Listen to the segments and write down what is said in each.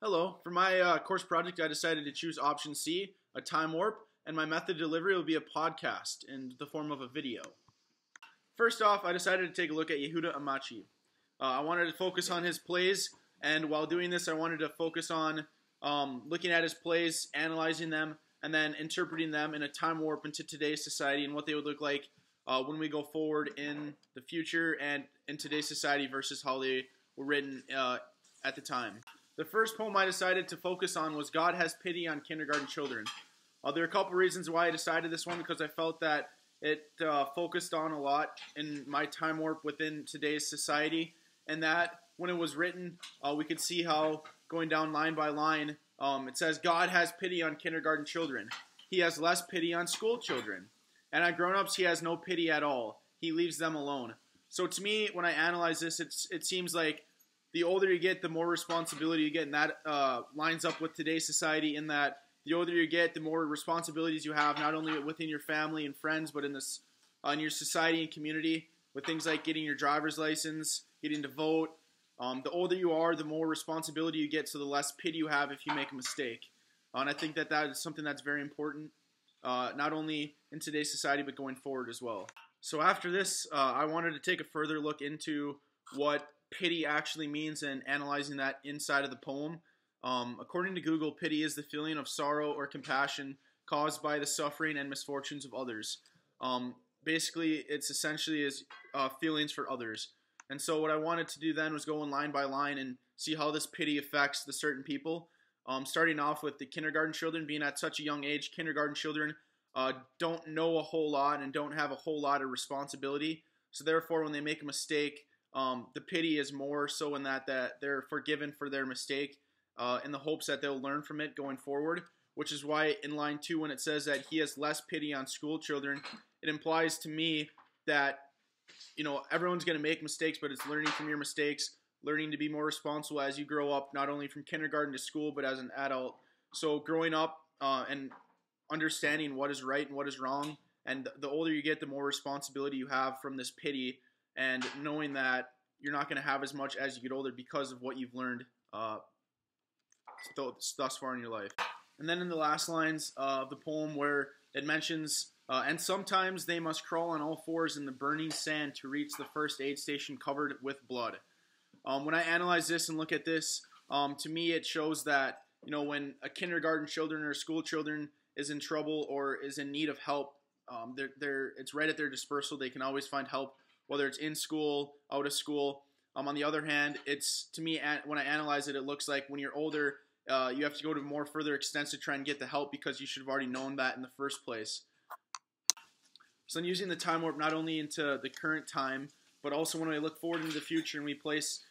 Hello. For my course project, I decided to choose option C, a time warp, and my method of delivery will be a podcast in the form of a video. First off, I decided to take a look at Yehuda Amachi. I wanted to focus on his plays, and while doing this, I wanted to focus on looking at his plays, analyzing them, and then interpreting them in a time warp into today's society and what they would look like when we go forward in the future and in today's society versus how they were written at the time. The first poem I decided to focus on was God Has Pity on Kindergarten Children. There are a couple reasons why I decided this one, because I felt that it focused on a lot in my time warp within today's society, and that when it was written, we could see how, going down line by line, it says, God has pity on kindergarten children. He has less pity on school children. And on grown-ups, he has no pity at all. He leaves them alone. So to me, when I analyze this, it seems like the older you get, the more responsibility you get, and that lines up with today's society in that the older you get, the more responsibilities you have, not only within your family and friends, but in your society and community, with things like getting your driver's license, getting to vote. The older you are, the more responsibility you get, so the less pity you have if you make a mistake. And I think that is something that's very important, not only in today's society, but going forward as well. So after this, I wanted to take a further look into what pity actually means and analyzing that inside of the poem. According to Google, pity is the feeling of sorrow or compassion caused by the suffering and misfortunes of others. Basically, it's essentially feelings for others. And so what I wanted to do then was go in line by line and see how this pity affects the certain people. Starting off with the kindergarten children being at such a young age. Kindergarten children don't know a whole lot and don't have a whole lot of responsibility. So therefore, when they make a mistake, the pity is more so in that they're forgiven for their mistake in the hopes that they'll learn from it going forward, which is why in line 2, when it says that he has less pity on school children, it implies to me that, everyone's going to make mistakes, but it's learning from your mistakes, learning to be more responsible as you grow up, not only from kindergarten to school, but as an adult. So growing up and understanding what is right and what is wrong, and the older you get, the more responsibility you have from this pity, and knowing that you're not going to have as much as you get older because of what you've learned thus far in your life. And then in the last lines of the poem where it mentions, and sometimes they must crawl on all fours in the burning sand to reach the first aid station covered with blood. When I analyze this and look at this, to me it shows that, when a kindergarten children or school children is in trouble or is in need of help, it's right at their dispersal. They can always find help, whether it's in school, out of school. On the other hand, it's, to me, when I analyze it, it looks like when you're older, you have to go to more further extents to try and get the help because you should have already known that in the first place. So I'm using the time warp not only into the current time, but also when I look forward into the future and we place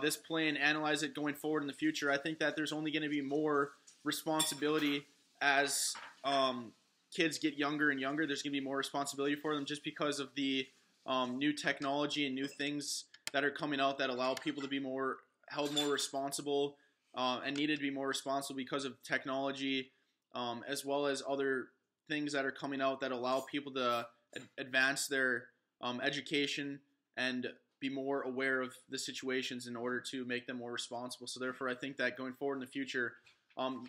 this play and analyze it going forward in the future, I think that there's only going to be more responsibility as kids get younger and younger. There's going to be more responsibility for them just because of the new technology and new things that are coming out that allow people to be held more responsible and needed to be more responsible because of technology, as well as other things that are coming out that allow people to advance their education and be more aware of the situations in order to make them more responsible. So therefore, I think that going forward in the future,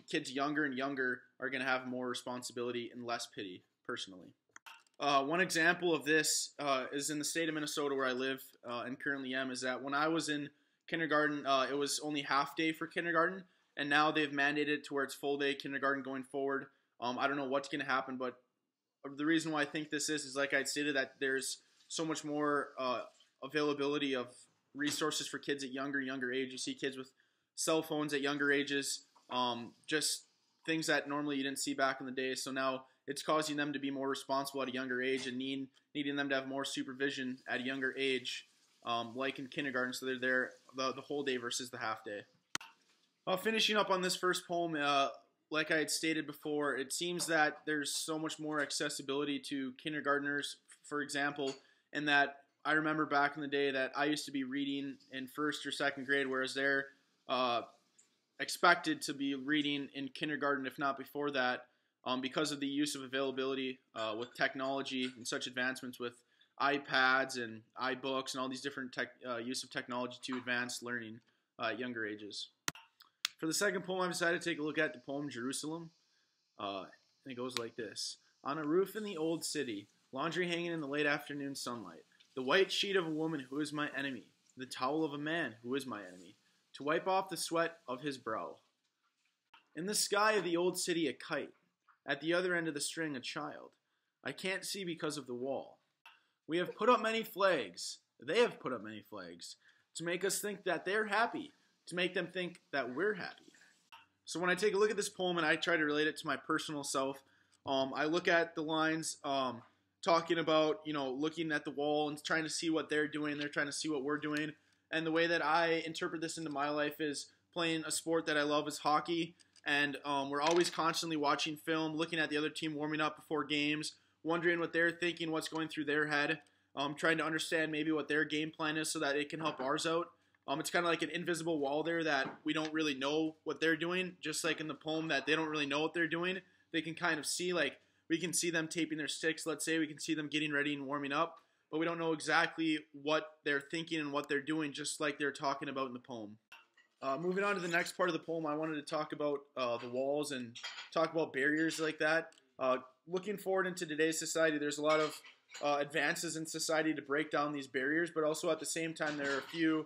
kids younger and younger are going to have more responsibility and less pity, personally. One example of this is in the state of Minnesota where I live and currently am, is that when I was in kindergarten, it was only half day for kindergarten, and now they've mandated to where it's full day kindergarten going forward. I don't know what's going to happen, but the reason why I think this is like I stated, that there's so much more availability of resources for kids at younger age. You see kids with cell phones at younger ages, just things that normally you didn't see back in the day. So now it's causing them to be more responsible at a younger age and needing them to have more supervision at a younger age, like in kindergarten, so they're there the whole day versus the half day. Finishing up on this first poem, like I had stated before, it seems that there's so much more accessibility to kindergartners, for example, in that I remember back in the day that I used to be reading in first or second grade, whereas they're expected to be reading in kindergarten, if not before that, because of the use of availability with technology and such advancements with iPads and iBooks and all these different use of technology to advance learning at younger ages. For the second poem, I've decided to take a look at the poem Jerusalem. And it goes like this. On a roof in the old city, laundry hanging in the late afternoon sunlight, the white sheet of a woman who is my enemy, the towel of a man who is my enemy, to wipe off the sweat of his brow. In the sky of the old city a kite, at the other end of the string a child. I can't see because of the wall. We have put up many flags, they have put up many flags, to make us think that they're happy, to make them think that we're happy. So when I take a look at this poem and I try to relate it to my personal self, I look at the lines talking about, looking at the wall and trying to see what they're doing. They're trying to see what we're doing. And the way that I interpret this into my life is playing a sport that I love is hockey. And we're always constantly watching film, looking at the other team warming up before games, wondering what they're thinking, what's going through their head, trying to understand maybe what their game plan is so that it can help ours out. It's kind of like an invisible wall there that we don't really know what they're doing, just like in the poem that they don't really know what they're doing. They can kind of see, like, we can see them taping their sticks, let's say. We can see them getting ready and warming up, but we don't know exactly what they're thinking and what they're doing, just like they're talking about in the poem. Moving on to the next part of the poem, I wanted to talk about the walls and talk about barriers like that. Looking forward into today's society, there's a lot of advances in society to break down these barriers, but also at the same time there are a few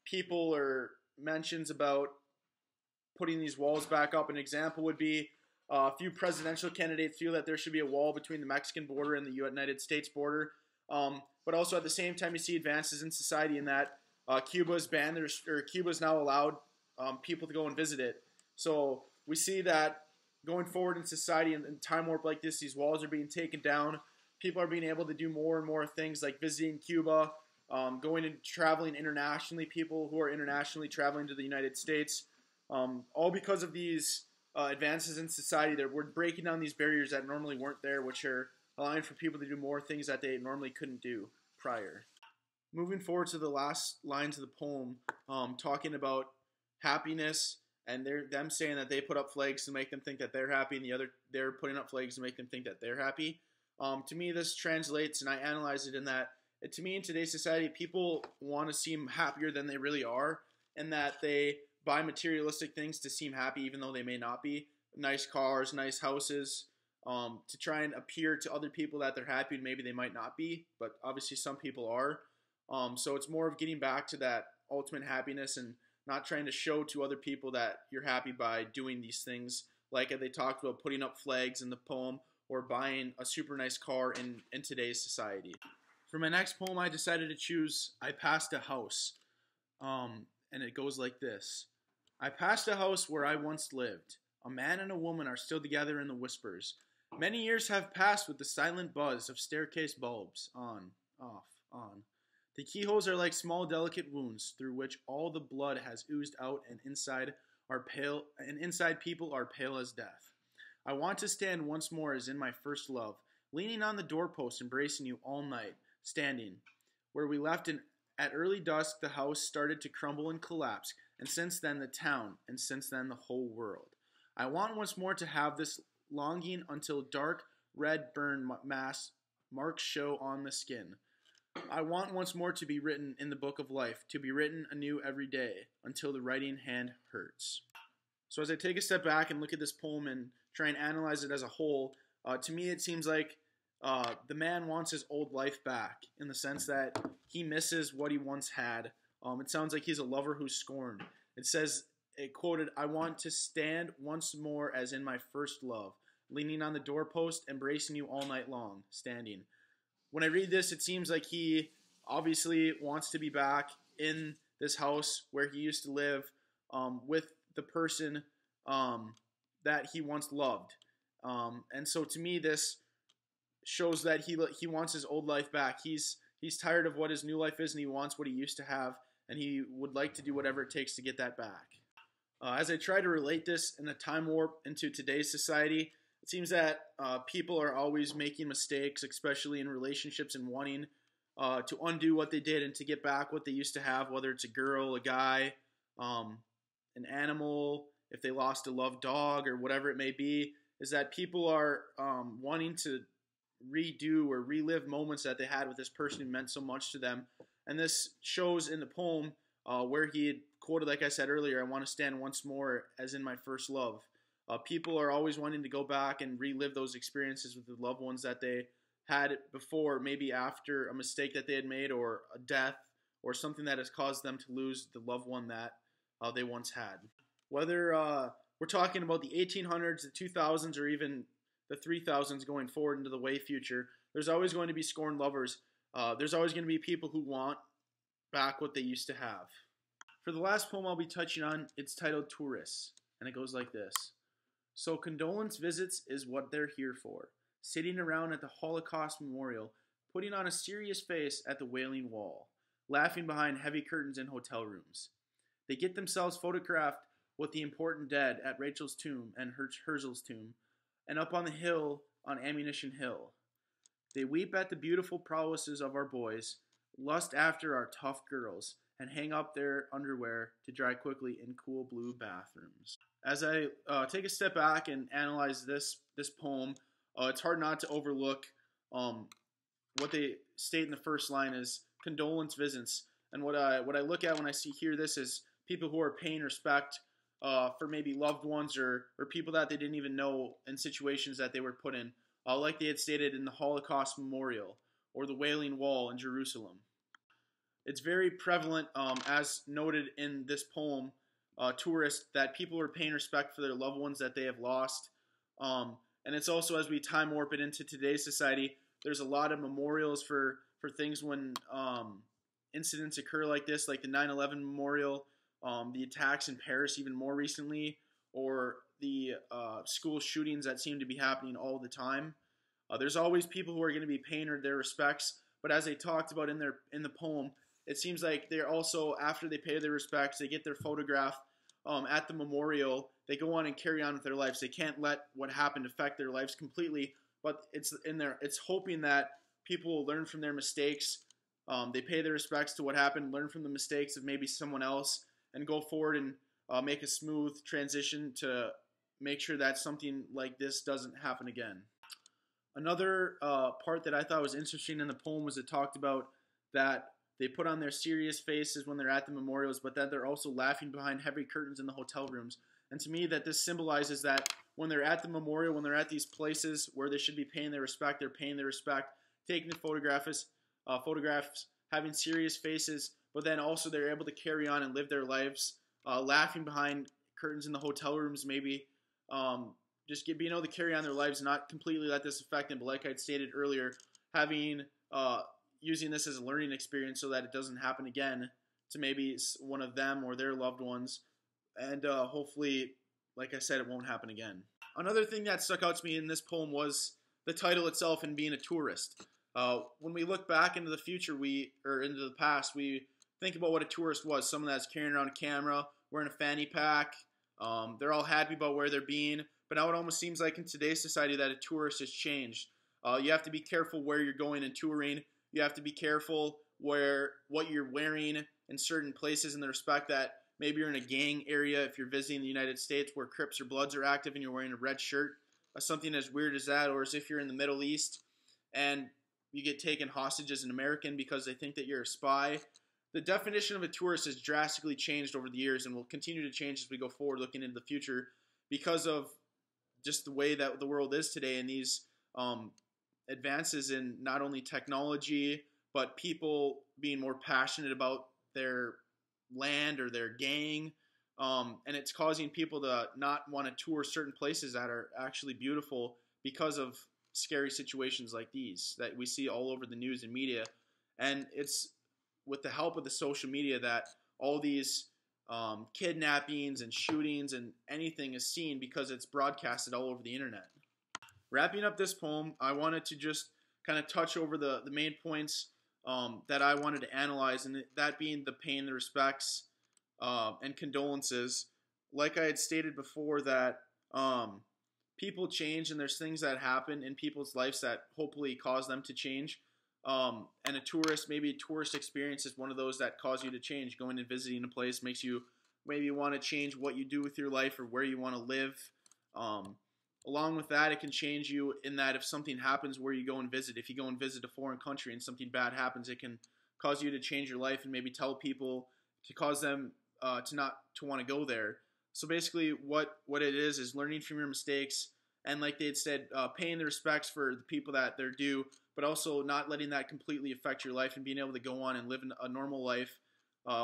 people or mentions about putting these walls back up. An example would be a few presidential candidates feel that there should be a wall between the Mexican border and the United States border. But also at the same time, you see advances in society in that Cuba's banned, Cuba's now allowed people to go and visit it. So we see that going forward in society and in time warp like this, these walls are being taken down. People are being able to do more and more things like visiting Cuba, going and traveling internationally, people who are internationally traveling to the United States, all because of these advances in society. We're breaking down these barriers that normally weren't there, which are allowing for people to do more things that they normally couldn't do prior. Moving forward to the last lines of the poem, talking about happiness, and them saying that they put up flags to make them think that they're happy, and they're putting up flags to make them think that they're happy. To me, this translates, and I analyze it in that, to me, in today's society, people want to seem happier than they really are, and that they buy materialistic things to seem happy even though they may not be. Nice cars, nice houses, to try and appear to other people that they're happy, and maybe they might not be, but obviously some people are. So it's more of getting back to that ultimate happiness and not trying to show to other people that you're happy by doing these things, like they talked about putting up flags in the poem or buying a super nice car in today's society. For my next poem, I decided to choose I Passed a House, and it goes like this. I passed a house where I once lived. A man and a woman are still together in the whispers. Many years have passed with the silent buzz of staircase bulbs. On, off, on. The keyholes are like small delicate wounds through which all the blood has oozed out, and inside people are pale as death. I want to stand once more as in my first love, leaning on the doorpost, embracing you all night, standing. Where we left at early dusk, the house started to crumble and collapse, and since then the town, and since then the whole world. I want once more to have this longing until dark red burn marks show on the skin. I want once more to be written in the book of life, to be written anew every day, until the writing hand hurts. So as I take a step back and look at this poem and try and analyze it as a whole, to me it seems like the man wants his old life back, in the sense that he misses what he once had. It sounds like he's a lover who's scorned. It quoted, I want to stand once more as in my first love, leaning on the doorpost, embracing you all night long, standing. When I read this, it seems like he obviously wants to be back in this house where he used to live with the person that he once loved. And so to me, this shows that he wants his old life back. He's tired of what his new life is, and he wants what he used to have, and he would like to do whatever it takes to get that back. As I try to relate this in a time warp into today's society, it seems that people are always making mistakes, especially in relationships, and wanting to undo what they did and to get back what they used to have, whether it's a girl, a guy, an animal, if they lost a loved dog, or whatever it may be, is that people are wanting to redo or relive moments that they had with this person who meant so much to them. And this shows in the poem where he had quoted, like I said earlier, I want to stand once more as in my first love. People are always wanting to go back and relive those experiences with the loved ones that they had before, maybe after a mistake that they had made or a death or something that has caused them to lose the loved one that they once had. Whether we're talking about the 1800s, the 2000s, or even the 3000s going forward into the way future, there's always going to be scorned lovers. There's always going to be people who want back what they used to have. For the last poem I'll be touching on, it's titled Tourists, and it goes like this. So condolence visits is what they're here for, sitting around at the Holocaust Memorial, putting on a serious face at the Wailing Wall, laughing behind heavy curtains in hotel rooms. They get themselves photographed with the important dead at Rachel's tomb and Herzl's tomb, and up on the hill on Ammunition Hill. They weep at the beautiful prowesses of our boys, lust after our tough girls, and hang up their underwear to dry quickly in cool blue bathrooms. As I take a step back and analyze this poem, it's hard not to overlook what they state in the first line is condolence visits. And what I look at when I hear this is people who are paying respect for maybe loved ones or people that they didn't even know in situations that they were put in, like they had stated in the Holocaust Memorial or the Wailing Wall in Jerusalem. It's very prevalent, as noted in this poem, Tourist, that people are paying respect for their loved ones that they have lost. And it's also, as we time warp it into today's society, there's a lot of memorials for things when incidents occur like this, like the 9/11 memorial, the attacks in Paris even more recently, or the school shootings that seem to be happening all the time. There's always people who are going to be paying their respects, but as they talked about in the poem, it seems like they're also, after they pay their respects, they get their photograph at the memorial, they go on and carry on with their lives. They can't let what happened affect their lives completely, but it's hoping that people will learn from their mistakes. They pay their respects to what happened, learn from the mistakes of maybe someone else, and go forward and make a smooth transition to make sure that something like this doesn't happen again. Another part that I thought was interesting in the poem was it talked about that they put on their serious faces when they're at the memorials, but that they're also laughing behind heavy curtains in the hotel rooms. And to me, that this symbolizes that when they're at the memorial, when they're at these places where they should be paying their respect, they're paying their respect, taking the photographs, having serious faces, but then also they're able to carry on and live their lives, laughing behind curtains in the hotel rooms, maybe just being able to carry on their lives, not completely let this affect them, but like I'd stated earlier, having using this as a learning experience so that it doesn't happen again to maybe one of them or their loved ones, and hopefully, like I said, it won't happen again. Another thing that stuck out to me in this poem was the title itself and being a tourist. When we look back into the future, into the past, we think about what a tourist was. Someone that's carrying around a camera, wearing a fanny pack. They're all happy about where they're being. But now it almost seems like in today's society that a tourist has changed. You have to be careful where you're going and touring. You have to be careful what you're wearing in certain places in the respect that maybe you're in a gang area if you're visiting the United States where Crips or Bloods are active and you're wearing a red shirt. Something as weird as that, or as if you're in the Middle East and you get taken hostage as an American because they think that you're a spy. The definition of a tourist has drastically changed over the years and will continue to change as we go forward looking into the future because of just the way that the world is today and these advances in not only technology but people being more passionate about their land or their gang, and it's causing people to not want to tour certain places that are actually beautiful because of scary situations like these that we see all over the news and media. And it's with the help of the social media that all these kidnappings and shootings and anything is seen because it's broadcasted all over the internet. Wrapping up this poem, I wanted to just kind of touch over the main points that I wanted to analyze, and that being the pain, the respects, and condolences. Like I had stated before, that people change, and there's things that happen in people's lives that hopefully cause them to change. And maybe a tourist experience is one of those that cause you to change. Going and visiting a place makes you maybe want to change what you do with your life or where you want to live. Along with that, it can change you in that if something happens where you go and visit, if you go and visit a foreign country and something bad happens, it can cause you to change your life and maybe tell people, to cause them to not to want to go there. So basically, what it is learning from your mistakes, and like they had said, paying the respects for the people that they're due, but also not letting that completely affect your life and being able to go on and live a normal life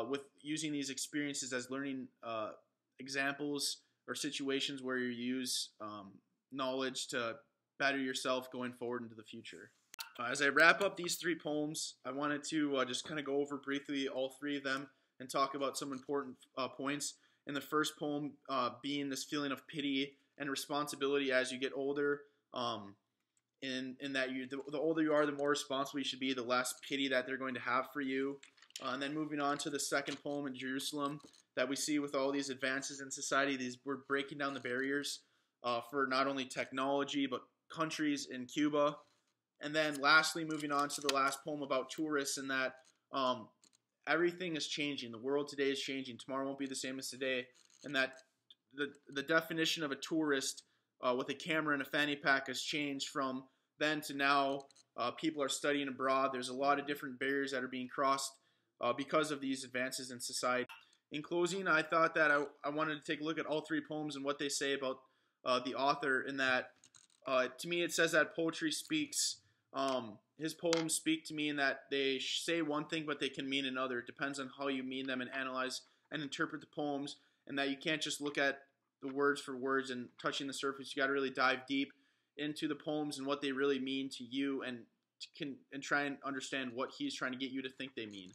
with using these experiences as learning examples or situations where you use knowledge to better yourself going forward into the future. As I wrap up these 3 poems, I wanted to just kind of go over briefly all 3 of them and talk about some important points. In the first poem, being this feeling of pity and responsibility as you get older, in that the older you are, the more responsible you should be, the less pity that they're going to have for you. And then moving on to the second poem in Jerusalem, that we see with all these advances in society, we're breaking down the barriers for not only technology but countries in Cuba. And then lastly, moving on to the last poem about tourists, and that everything is changing. The world today is changing. Tomorrow won't be the same as today. And that the definition of a tourist with a camera and a fanny pack has changed from then to now. People are studying abroad. There's a lot of different barriers that are being crossed because of these advances in society. In closing, I thought that I wanted to take a look at all 3 poems and what they say about the author, in that to me it says that poetry speaks. His poems speak to me in that they say one thing, but they can mean another. It depends on how you mean them and analyze and interpret the poems, and that you can't just look at the words for words and touching the surface. You got to really dive deep into the poems and what they really mean to you, and try and understand what he's trying to get you to think they mean.